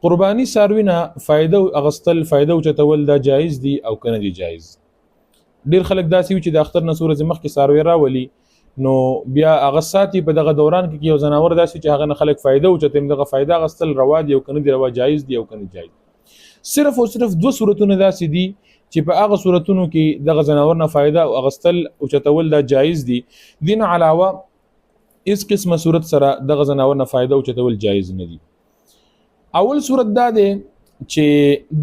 قرباني ساروی نه فائدہ اغستل فائدہ اوچتول دا جایز دي او کنه دي جایز. ډیر خلک داسې وي چې د اختر نه سورې مخ کې ساروی راولي نو بیا هغه ساتي په دغه دوران کې یو زناور داسې چې هغه نه خلک فائدہ اوچته دغه فائدہ اغستل روا دي او کنه دي روا جایز دي او کنه جایز. صرف او صرف دو صورتونه داسې دي چې په هغه صورتونو کې دغه زناور نه فائدہ او اغستل اوچتول دا جایز دي. دین علاوه اس قسمه صورت سره دغه زناور نه فائدہ اوچتول جایز نه دي. اول صورت دا دی چې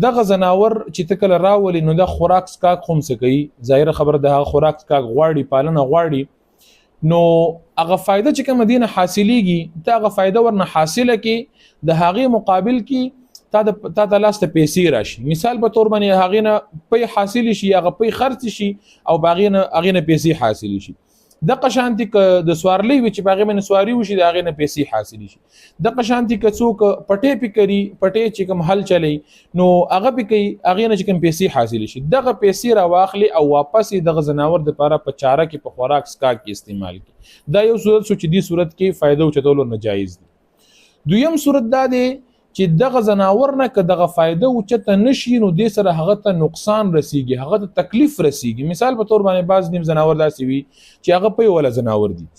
دغه زناور چې تکل راولي نو د خوراک سکاک هم سکی ظاهر خبر د خوراک سکاک غواړي پالنه غواړي نو هغه فائدہ چې کوم دینه حاصلېږي دا هغه فائدہ ورنه حاصله کې د هغه مقابل کې تا د لاس ته پیسې راشي. مثال په تور باندې هغه نه پي حاصل شي هغه پي خرڅ شي او باغینه هغه نه پیسې حاصل شي. د قشانتي ک د سوارلی وچ باغې من سواری وشي د هغه نه پیسې حاصل شي. د قشانتي ک څوک پټې پکري پټې چې کوم حل چلی نو هغه پکې هغه نه چې کوم پیسې حاصل شي دغه پیسې را واخلي او واپس دغه زناور د لپاره په چاره کې په خوراک سکا کې استعمال کی. دا یو صورت سو چې دی صورت کې فائدہ اوچتول نه جایز دي. دویم صورت دا دی چې دغه زناور نه که دغه فائدہ اوچته نشي نو د سره هغه ته نقصان رسیږي هغه ته تکلیف رسیږي. مثال په تور باندې باز نیم زناور داسې وي چې هغه په ولا زناور دي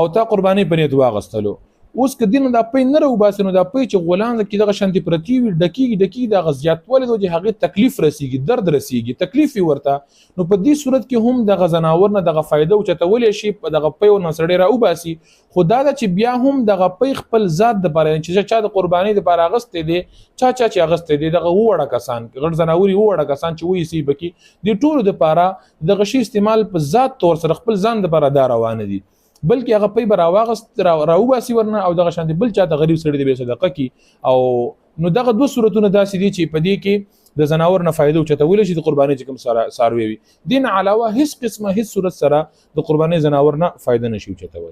او تا قرباني په نیت واغستلو اوس که دین د پي نه رو باسنو د پي چې غولان کې دغه شانتي پرتی وي ډکی د غزيات ولې د هغه تکلیف رسیږي درد رسیږي تکلیف ورته نو په دې صورت کې هم دغه زناور نه دغه فائدہ اوچتول شي په دغه پي او نسړې را وباسي خدا دا چې بیا هم دغه پي خپل ذات د پاره چې چا د قرباني د پاره غستې دي چا چې غستې دي دغه وړه کسان غړ زناوري وړه کسان چې وې سي بکی د ټولو د پاره د غشي استعمال په ذات تور سره خپل ځان د پاره دا روان دي بلکې هغه پي براواغست راوباسي ورنه او دغه شانتي بل چاته غریب سړي د به صدقه کی او نو دغه دوه صورتونه داسې دي چې په دې کې د زناور نه فائدہ اوچتول شي د قرباني چې کوم ساروي وي. دین علاوه هیڅ قسمه هیڅ صورت سره د قرباني زناور نه فائدہ نشي اوچتول.